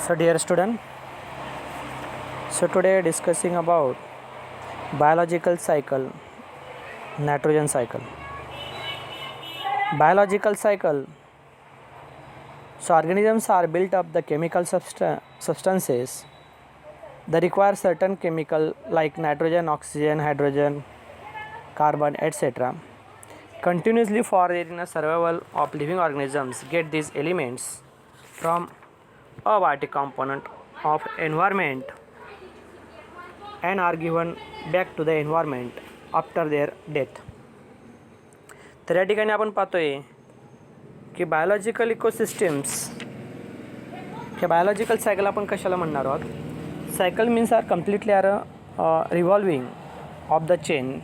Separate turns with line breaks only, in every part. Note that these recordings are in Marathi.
So dear student, so today discussing about biological cycle, nitrogen cycle. Biological cycle. So organisms are built up the chemical substances that require certain chemical like nitrogen, oxygen, hydrogen, carbon, etc. Continuously for the survival of living organisms get these elements from a vital component of environment and are given back to the environment after their death. तर या ठिकाणी आपण पाहतोय की बायोलॉजिकल इकोसिस्टम्स हे बायोलॉजिकल सायकल आपण कशाला म्हणणार आहोत. Cycle means are completely are revolving of the chain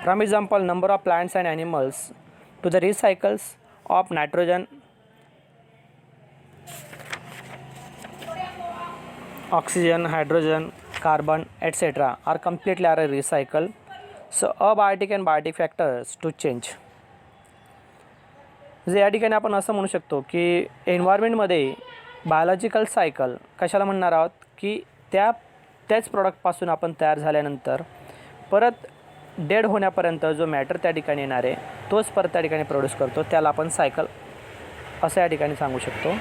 from example number of plants and animals to the recycles of nitrogen, oxygen, hydrogen, carbon, etc. are completely are recycled. So abiotic and biotic factors to change. जे या ठिकाणी आपण असं म्हणू शकतो की एन्व्हायरमेंटमध्ये बायोलॉजिकल सायकल कशाला म्हणणार आहोत की त्याच प्रॉडक्टपासून आपण तयार झाल्यानंतर परत डेड होण्यापर्यंत जो मॅटर त्या ठिकाणी येणार आहे तोच परत त्या ठिकाणी प्रोड्यूस करतो, त्याला आपण सायकल असं या ठिकाणी सांगू शकतो.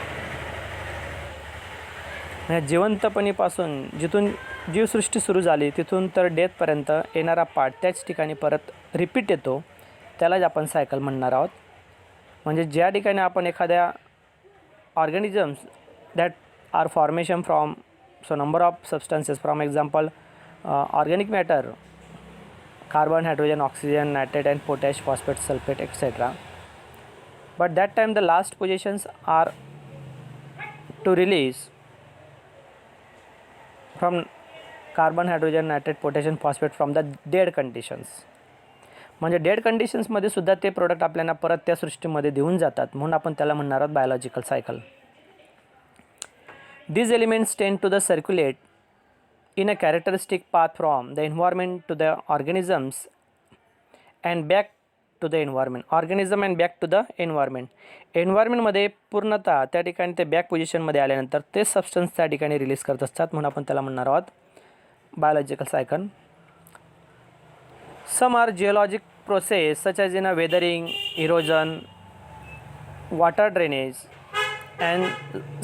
जिवंतपणीपासून जिथून जीवसृष्टी सुरू झाली तिथून तर डेथपर्यंत येणारा पार्ट त्याच ठिकाणी परत रिपीट येतो, त्यालाच आपण सायकल म्हणणार आहोत. म्हणजे ज्या ठिकाणी आपण एखाद्या organisms that are formation from so number of substances from example organic matter carbon, hydrogen, oxygen, nitrate and potash, phosphate, sulphate etcetera. But that time the last positions are to release from carbon, hydrogen, nitrate, potassium, phosphate from the dead conditions. म्हणजे डेड कंडिशन्समध्ये सुद्धा ते प्रोडक्ट आपल्याला परत त्या सृष्टीमध्ये देऊन जातात, म्हणून आपण त्याला म्हणणार आहोत biological cycle. These elements tend to the circulate in a characteristic path from the environment to the organisms and back to the environment. Organism and back to the environment. एन्व्हायरमेंटमध्ये पूर्णतः त्या ठिकाणी ते बॅक पोझिशनमध्ये आल्यानंतर ते सबस्टन्स त्या ठिकाणी रिलीज करत असतात, म्हणून आपण त्याला म्हणणार आहोत biological cycle. Some are geologic process such as in a weathering, erosion, water drainage and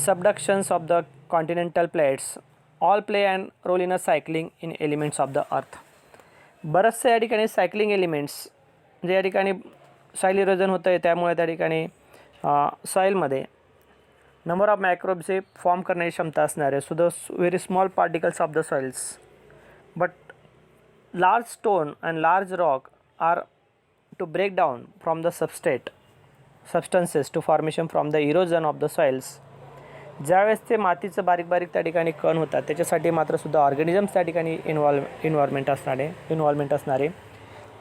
subductions of the continental plates all play and role in a cycling in elements of the earth. बरंचसं या ठिकाणी सायकलिंग एलिमेंट्स जे या ठिकाणी सॉईल इरोजन होतं आहे त्यामुळे त्या ठिकाणी सॉईलमध्ये नंबर ऑफ मायक्रोब्सचे फॉर्म करण्याची क्षमता असणार आहे. So the very small particles of the soils but large stone and large rock are to break down from the substances to formation from the erosion of the soils. ज्यावेळेस ते मातीचं बारीक बारीक त्या ठिकाणी कण होतात त्याच्यासाठी मात्र सुद्धा ऑर्गॅनिझम्स त्या ठिकाणी इन्व्हॉल्वमेंट असणार आहे.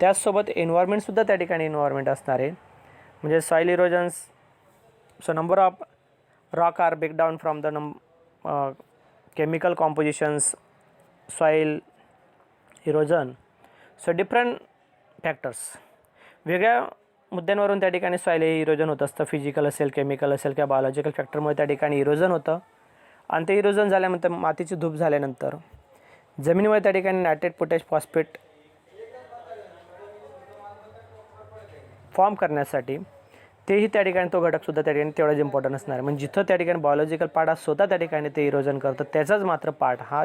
त्याचसोबत एन्व्हायरमेंटसुद्धा त्या ठिकाणी इन्व्हायरमेंट असणार आहे. म्हणजे soil erosions, so number of rock are break down from the chemical compositions, soil erosion. So different factors वेगळ्या मुद्द्यांवरून त्या ठिकाणी सॉईल इरोजन होत असतं. फिजिकल असेल, केमिकल असेल किंवा बायोलॉजिकल फॅक्टरमुळे त्या ठिकाणी इरोजन होतं आणि ते इरोजन झाल्यानंतर मातीची धूप झाल्यानंतर जमिनीमुळे त्या ठिकाणी नायट्रेट, पोटॅश, फॉस्फेट फॉर्म करण्यासाठी तेही त्या ठिकाणी तो घटकसुद्धा त्या ठिकाणी तेवढाच इम्पॉर्टंट असणार आहे. म्हणजे जिथं त्या ठिकाणी बायोलॉजिकल पार्ट हा स्वतः त्या ठिकाणी ते इरोजन करतं त्याचाच मात्र पार्ट हा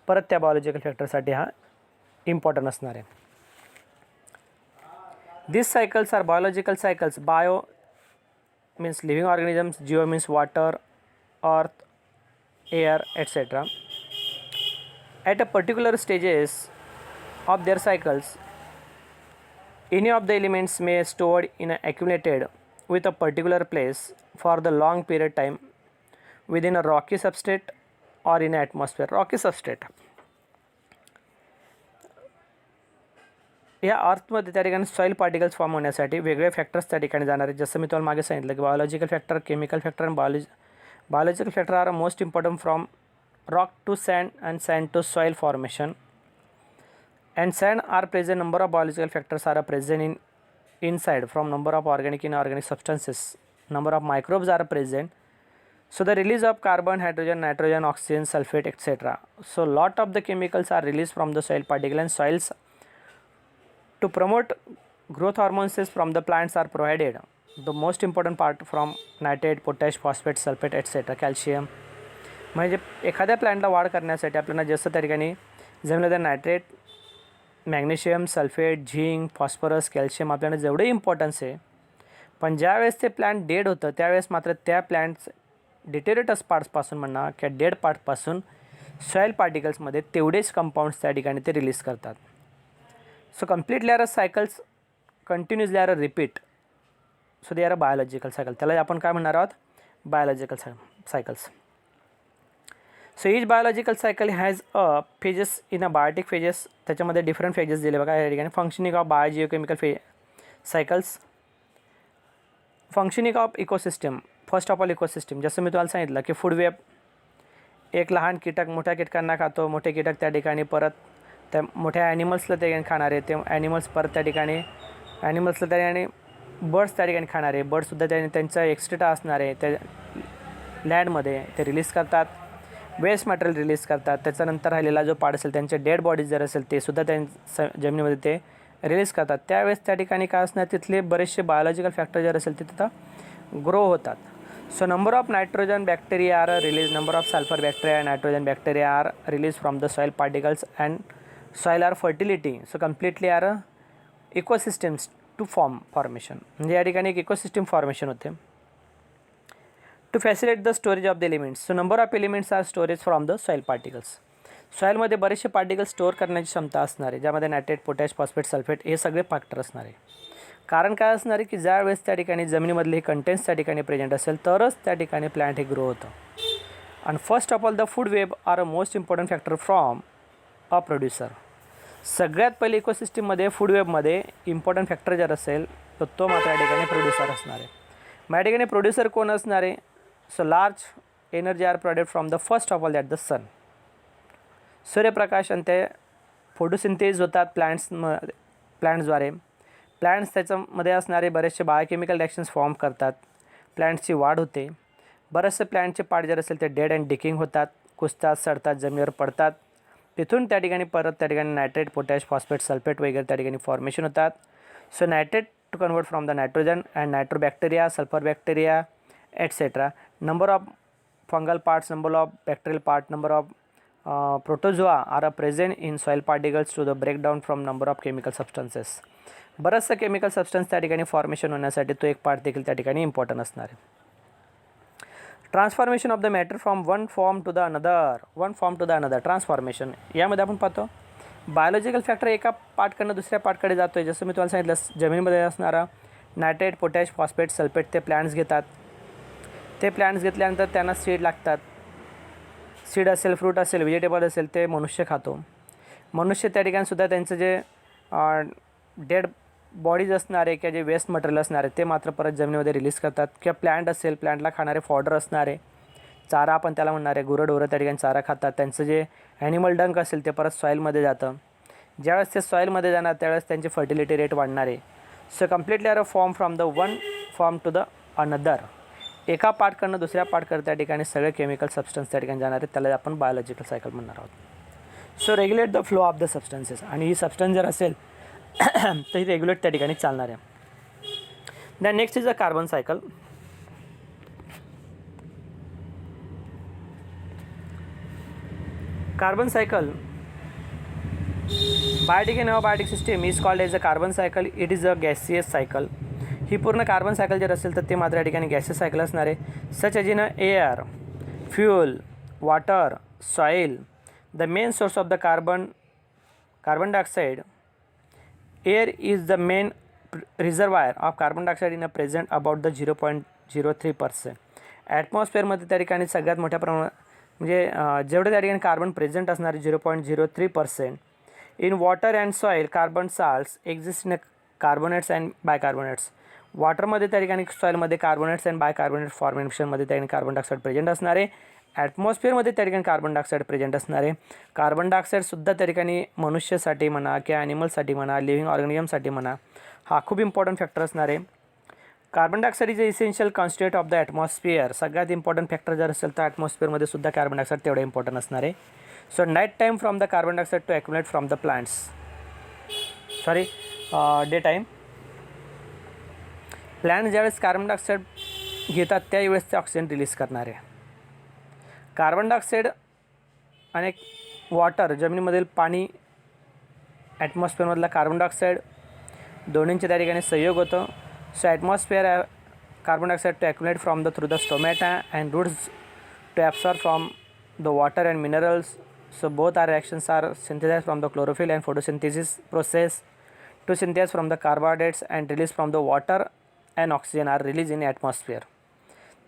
परत त्या बायोलॉजिकल फॅक्टरसाठी हा इम्पॉर्टंट असणार आहे. This cycles are biological cycles. Bio means living organisms, geo means water, earth, air etcetera. At a particular stages of their cycles any of the elements may stored in a accumulated with a particular place for the long period time within a rocky substrate or in a atmosphere. Rocky substrate या अर्थमध्ये त्या ठिकाणी सॉईल पार्टिकल्स फॉर्म होण्यासाठी वेगळे फॅक्टर्स त्या ठिकाणी जाणार आहेत. जसं मी तुम्हाला मागे सांगितलं की बायोलॉजिकल फॅक्टर, केमिकल फॅक्टर आणि biological factor are most important from rock to sand and sand to soil formation. And sand are present, number of biological factors are present inside from number of organic and inorganic substances. Number of microbes are present. So the release of carbon, hydrogen, nitrogen, oxygen, sulfate, etc. So lot of the chemicals are released from the soil particle, and soils to promote growth hormones from the plants are provided. The most important part from nitrate, potash, phosphate, sulfate, etc. calcium. म्हणजे एखाद्या प्लांटला वाढ करण्यासाठी आपल्याला जास्त त्या ठिकाणी जमिनीमध्ये nitrate, magnesium, sulphate, zinc, phosphorus, calcium आपल्याला जेवढे इम्पॉर्टन्स आहे, पण ज्यावेळेस ते प्लांट डेड होतं त्यावेळेस मात्र त्या प्लांट्स डिटेरेटस पार्ट्सपासून म्हणा किंवा डेड पार्टपासून सॉईल पार्टिकल्समध्ये तेवढेच कंपाऊंड्स त्या ठिकाणी ते रिलीज करतात. So completely are cycles continuously are repeat. So they are a biological cycle. त्याला आपण काय म्हणणार आहोत? Biological cycles. So each biological cycle has a phases in a biotic phases. त्याच्यामध्ये डिफरंट फेजेस दिले बघा या ठिकाणी. Functioning of biogeochemical cycles, functioning of ecosystem. First of all ecosystem, जसं मी तुम्हाला सांगितलं की फूड वेब, एक लहान कीटक मोठ्या कीटकांना खातो, मोठे कीटक त्या ठिकाणी परत त्या मोठ्या ॲनिमल्सला ते खाणारे, ते ॲनिमल्स परत त्या ठिकाणी ॲनिमल्सला त्या ठिकाणी बर्ड्स त्या ठिकाणी खाणारे, बर्ड्ससुद्धा त्यांचा एक्स्ट्रा असणारे त्या लँडमध्ये ते रिलीज करतात. वेस्ट मटेरियल रिलीज करतात. त्याच्यानंतर राहिलेला जो पार्ट असेल त्यांचे डेड बॉडीज जर असेल ते सुद्धा त्यांच्या जमिनीमध्ये ते रिलीज करतात. त्यावेळेस त्या ठिकाणी काय असणार, तिथले बरेचसे बायोलॉजिकल फॅक्टर जर असेल ते तिथं ग्रो होतात. So number of nitrogen bacteria are released, number of sulfur bacteria and nitrogen bacteria are released from the soil particles, and soil are fertility. So completely are ecosystems to formation. म्हणजे या ठिकाणी एक इकोसिस्टम फॉर्मेशन होते. To facilitate the storage of the elements. So number of elements are storage from the soil particles. सॉईलमध्ये बरेचसे पार्टिकल्स स्टोअर करण्याची क्षमता असणार आहे, ज्यामध्ये नायट्रेट, पोटॅश, फॉस्फेट, सल्फेट हे सगळे फॅक्टर असणार आहे. कारण काय असणार आहे की ज्यावेळेस त्या ठिकाणी जमिनीमधले हे कंटेंट्स त्या ठिकाणी प्रेझेंट असेल तरच त्या ठिकाणी प्लांट हे ग्रो होतं. आणि first of all the food web are a most important factor from a producer. सगळ्यात पहिले इकोसिस्टममध्ये फूड वेबमध्ये इम्पॉर्टंट फॅक्टर जर असेल तर तो मात्र या ठिकाणी प्रोड्युसर असणार आहे. मग या ठिकाणी प्रोड्युसर कोण असणार आहे? So large energy are produced from the first of all that the sun. सूर्यप्रकाश आणि ते फोटोसिंथेसिस होतात प्लांट्सद्वारे. प्लांट्स त्याच्यामध्ये असणारे बरेचसे बायोकेमिकल रिॲक्शन्स फॉर्म करतात. प्लांट्सची वाढ होते. बरेचसे प्लांटचे पार्ट जर असेल ते डेड अँड डिकिंग होतात, कुजतात, सडतात, जमिनीवर पडतात. तिथून त्या ठिकाणी परत त्या ठिकाणी नायट्रेट, पोटॅश, फॉस्फेट, सल्फेट वगैरे त्या ठिकाणी फॉर्मेशन होतात. So nitrate to convert from the nitrogen and nitrobacteria, sulphur bacteria etc. Number of fungal parts, number of bacterial part, number of protozoa are present in soil particles to the breakdown from number of chemical substances. बरेचसे केमिकल सबस्टन्स त्या ठिकाणी फॉर्मेशन होण्यासाठी तो एक पार्ट देखील त्या ठिकाणी इम्पॉर्टंट असणार आहे. Transformation of the matter from one form to the another. Transformation यामध्ये आपण पाहतो बायोलॉजिकल फॅक्टर एका पार्टकडनं दुसऱ्या पार्टकडे जातो आहे. जसं मी तुम्हाला सांगितलं जमिनीमध्ये असणारा नायट्रेट, पोटॅश, फॉस्फेट, सल्फेट ते प्लांट्स घेतात. ते प्लांट्स घेतल्यानंतर त्यांना सीड लागतात. सीड असेल, फ्रूट असेल, व्हेजिटेबल असेल ते मनुष्य खातो. मनुष्य त्या ठिकाणीसुद्धा त्यांचं जे डेड बॉडीज असणारे किंवा जे वेस्ट मटेरियल असणारे ते मात्र परत जमिनीमध्ये रिलीज करतात. किंवा प्लांट असेल, प्लांटला खाणारे फॉडर असणारे, चारा आपण त्याला म्हणणारे, गुरंढोरं त्या ठिकाणी चारा खातात. त्यांचं जे ॲनिमल डंक असेल ते परत सॉईलमध्ये जातं. ज्यावेळेस ते सॉईलमध्ये जाणार त्यावेळेस त्यांची फर्टिलिटी रेट वाढणार आहे. So completely are a form from the one form to the another. एका पार्टकडनं दुसऱ्या पार्टकडे त्या ठिकाणी सगळे केमिकल सबस्टन्स त्या ठिकाणी जाणार आहेत. त्याला आपण बायोलॉजिकल सायकल म्हणणार आहोत. So regulate the flow of the substances. आणि ही सबस्टन्स जर असेल तर ही रेग्युलेट त्या ठिकाणी चालणार आहे. Then next is a carbon cycle. Carbon cycle biotic and abiotic system is called as a carbon cycle. It is a gaseous cycle. ही पूर्ण कार्बन सायकल जर असेल तर ते मात्र या ठिकाणी गॅसेस सायकल असणार आहे. Such as in air, fuel, water, soil. The main source of the carbon dioxide. Air is the main reservoir of carbon dioxide in a present about the 0.03%. ॲटमॉस्फिअरमध्ये त्या ठिकाणी सगळ्यात मोठ्या प्रमाणात म्हणजे जेवढे त्या ठिकाणी कार्बन प्रेझेंट असणार 0.03%. In water and soil carbon salts exist in carbonates and bicarbonates. वॉटरमध्ये त्या ठिकाणी सॉईलमध्ये कार्बोनेट्स अँड बायकार्बोनेट फॉर्मेशनमध्ये त्या ठिकाणी कार्बन डायऑक्साईड प्रेझेंट असणार आहे. ॲटमॉस्फिअरमध्ये त्या ठिकाणी कार्बन डायऑक्साईड प्रेझेंट असणार आहे. कार्बन डायऑक्साईडसुद्धा त्या ठिकाणी मनुष्यासाठी म्हणा किंवा ॲनिमलसाठी म्हणा, लिव्हिंग ऑर्गॅनिझमसाठी म्हणा हा खूप इम्पॉर्टंट फॅक्टर असणार आहे. Carbon dioxide is essential constitute of the atmosphere. सगळ्यात इम्पॉर्टंट फॅक्टर जर असेल तर ॲटमॉस्फिअरमध्ये सुद्धा कार्बन डायऑक्साईड तेवढं इम्पॉर्टंट असणार आहे. So night time from the carbon dioxide to accumulate from the plants, sorry day time. Plant ज्यावेळेस कार्बन डायऑक्साईड घेतात त्यावेळेस ते ऑक्सिजन रिलीज करणार आहे. कार्बन डायऑक्साईड आणि वॉटर, जमिनीमधील पाणी, ॲटमॉस्फिअरमधला कार्बन डायऑक्साईड दोन्हींच्या त्या ठिकाणी संयोग होतं. So atmosphere carbon dioxide to accumulate from the through the stomata and roots to absorb from the water and minerals. So both our reactions are synthesized from the chlorophyll and photosynthesis process to synthesize from the carbohydrates and release from the water and oxygen are released in atmosphere.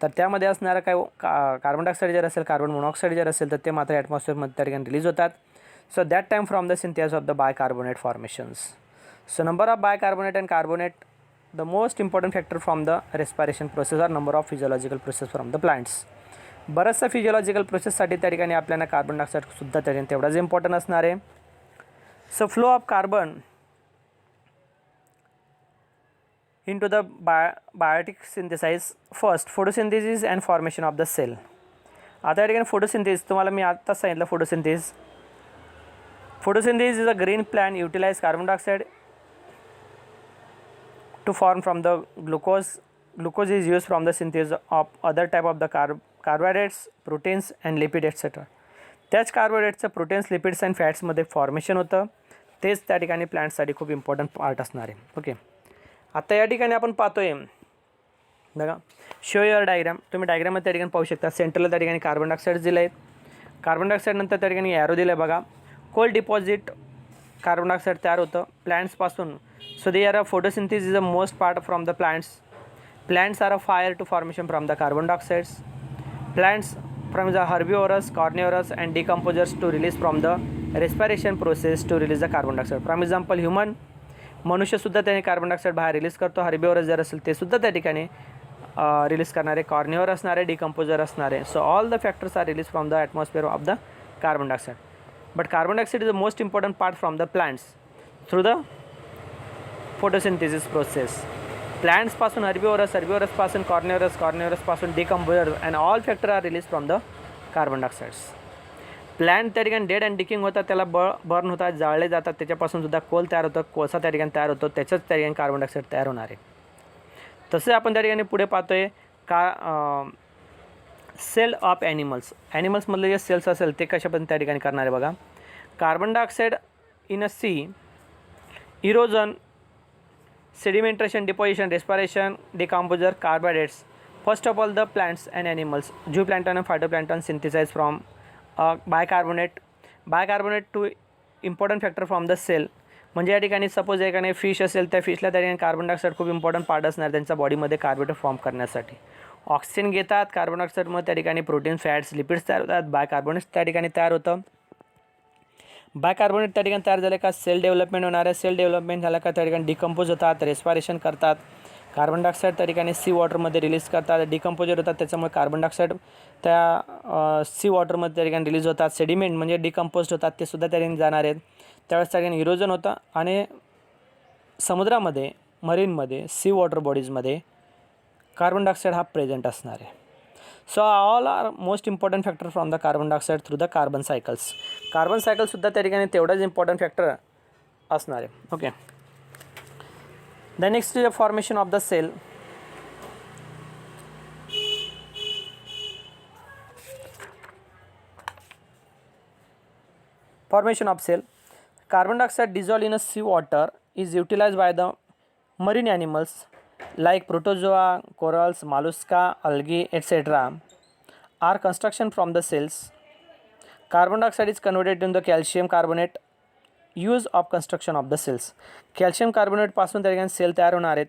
तर त्यामध्ये असणारा काय कार्बन डायऑक्साईड जर असेल, कार्बन मोनॉक्साईड जर असेल तर ते मात्र ॲटमॉस्फिअरमध्ये त्या ठिकाणी रिलीज होतात. So that time from the synthesis of the bicarbonate formations. So number of bicarbonate and carbonate, the most important factor from the respiration process are number of physiological process from the plants. बऱ्याचशा फिजिओलॉजिकल प्रोसेससाठी त्या ठिकाणी आपल्याला कार्बन डायऑक्साईडसुद्धा त्या ठिकाणी तेवढाच इम्पॉर्टंट असणार आहे. So flow of carbon into the biotic synthesis. First, photosynthesis and formation of the cell. आता या ठिकाणी फोटोसिंथेसिस तुम्हाला मी आत्ताच सांगितलं. Photosynthesis is a green plant utilise carbon dioxide to form from the glucose. Glucose is use from the synthesis of other type of the carbohydrates, proteins and lipid etcetera. त्याच कार्बोहायड्रेट्सचं प्रोटीन्स, लिपिड्स अँड फॅट्समध्ये फॉर्मेशन होतं. तेच त्या ठिकाणी प्लांटसाठी खूप इम्पॉर्टंट पार्ट असणार आहे. ओके, आता या ठिकाणी आपण पाहतोय बघा, शो युअर डायग्राम. तुम्ही डायग्राममध्ये त्या ठिकाणी पाहू शकता. सेंटरला त्या ठिकाणी कार्बन डायऑक्साईड दिलं आहे. कार्बन डायऑक्साईड नंतर त्या ठिकाणी ॲरो दिलं आहे बघा. कोल्ड डिपॉझिट कार्बन डायऑक्साईड तयार होतं प्लॅन्ट्सपासून. So they are a photosynthesis is a most part from the plants. Plants are a fire to formation from the carbon dioxides. Plants from the herbivores, carnivores and decomposers to release from the respiration process to release the carbon dioxide. For example human, मनुष्यसुद्धा त्याने कार्बन डायऑक्साईड बाहेर रिलीज करतो. हर्बिओरस जर असेल ते सुद्धा त्या ठिकाणी रिलीज करणारे, कॉर्निओर असणारे, डिकम्पोजर असणारे. So all the factors are release from the atmosphere of the carbon dioxide. But carbon dioxide is the most important part from the plants through the photosynthesis process. प्लांट्सपासून हर्बिओरस, हर्बिओरसपासून कॉर्निओरस, कॉर्निओरसपासून decomposer and all factor are release from the carbon dioxides. Plant त्या ठिकाणी डेड अँड डिकिंग होतात, त्याला बर्न होतात, जाळले जातात, त्याच्यापासून सुद्धा कोल तयार होतं, कोळसा त्या ठिकाणी तयार होतो, त्याच्याच त्या ठिकाणी कार्बन डायऑक्साईड तयार होणार आहे. तसे आपण त्या ठिकाणी पुढे पाहतोय का सेल ऑफ ॲनिमल्स. ॲनिमल्समधले जे सेल्स असेल ते कशा पण त्या ठिकाणी करणार आहे बघा. Carbon dioxide in a sea, erosion, sedimentation, deposition, respiration, decomposer, carbohydrates. First of all the plants and animals, zooplankton and phytoplankton synthesize from bicarbonate. Bicarbonate to important factor from the cell. म्हणजे या ठिकाणी सपोज या ठिकाणी फिश असेल, त्या फिशला त्या ठिकाणी कार्बन डायऑक्साईड खूप इम्पॉर्टंट पार्ट असणार त्यांच्या बॉडीमध्ये कार्बोहायड्रेट फॉर्म करण्यासाठी. ऑक्सिजन घेतात, कार्बन डायऑक्साईडमध्ये त्या ठिकाणी प्रोटीन, फॅट्स, लिपिड्स तयार होतात. बायकार्बोनेट त्या ठिकाणी तयार होतं. बायकार्बोनेट त्या ठिकाणी तयार झाले का सेल डेव्हलपमेंट होणार आहे. सेल डेव्हलपमेंट झालं का त्या ठिकाणी डिकम्पोज होतात, रेस्पिरेशन करतात. कार्बन डायऑक्साईड त्या ठिकाणी सी वॉटरमध्ये रिलीज करतात, डिकम्पोजर होतात, त्याच्यामुळे कार्बन डायऑक्साईड त्या सी वॉटरमध्ये त्या ठिकाणी रिलीज होतात. सेडिमेंट म्हणजे डिकम्पोज होतात, ते सुद्धा त्या ठिकाणी जाणार आहेत. त्यावेळेस त्या ठिकाणी इरोजन होतं आणि समुद्रामध्ये, मरीनमध्ये, सी वॉटर बॉडीजमध्ये कार्बन डायऑक्साईड हा प्रेझेंट असणार आहे. So all are most important factor from the carbon dioxide through the carbon cycles. Carbon सायकलसुद्धा त्या ठिकाणी तेवढाच इम्पॉर्टंट फॅक्टर असणार आहे. Okay, the next is the formation of the cell. Formation of cell. Carbon dioxide dissolved in a sea water is utilized by the marine animals like protozoa, corals, mollusca, algae, etc. are construction from the cells. Carbon dioxide is converted into calcium carbonate. Use of construction of the cells. Calcium कार्बोनेटपासून त्या ठिकाणी सेल तयार होणार आहेत.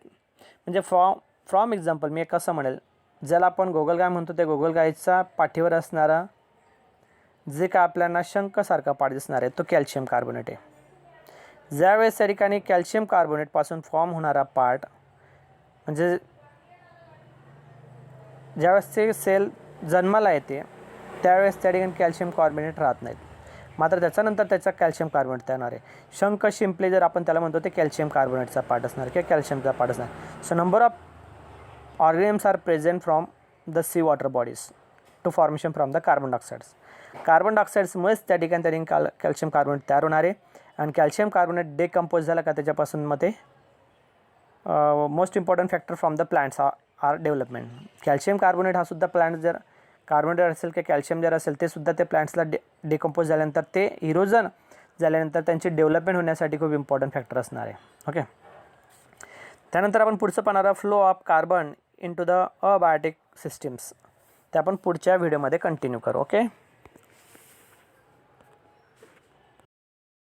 म्हणजे फ्रॉम एक्झाम्पल मी कसं म्हणेल, ज्याला आपण गोगलगाय म्हणतो, त्या गोगलगायचा पाठीवर असणारा जे का आपल्याला शंखसारखा पाठ दिसणार आहे तो कॅल्शियम कार्बोनेट आहे. ज्यावेळेस त्या ठिकाणी कॅल्शियम कार्बोनेटपासून फॉर्म होणारा पार्ट म्हणजे ज्यावेळेस ते सेल जन्माला येते त्यावेळेस त्या ठिकाणी कॅल्शियम कार्बोनेट राहत नाहीत, मात्र त्याच्यानंतर त्याचा कॅल्शियम कार्बोनेट तयार होणार आहे. शंख शिंपले जर आपण त्याला म्हणतो ते कॅल्शियम कार्बोनेटचा पार्ट असणार किंवा कॅल्शियमचा पार्ट असणार. So number of organisms are present from the sea water bodies to formation from the carbon dioxides. Carbon डायऑक्साईड्समुळेच त्या ठिकाणी कॅल्शियम कार्बोनेट तयार होणार आहे आणि कॅल्शियम कार्बोनेट डिकम्पोज झाला का त्याच्यापासून मग ते most important factor from the plants are development. Calcium carbonate हा सुद्धा प्लांट जर कार्बोनेट असेल किंवा कॅल्शियम जर असेल ते सुद्धा ते प्लांट्सला डिकम्पोज झाल्यानंतर ते इरोजन झाल्यानंतर त्यांची डेव्हलपमेंट होण्यासाठी खूप इम्पॉर्टंट फॅक्टर असणार आहे. ओके. त्यानंतर आपण पुढचं पाहणार flow of carbon in to the abiotic systems. ते आपण पुढच्या व्हिडिओमध्ये कंटिन्यू करू. ओके.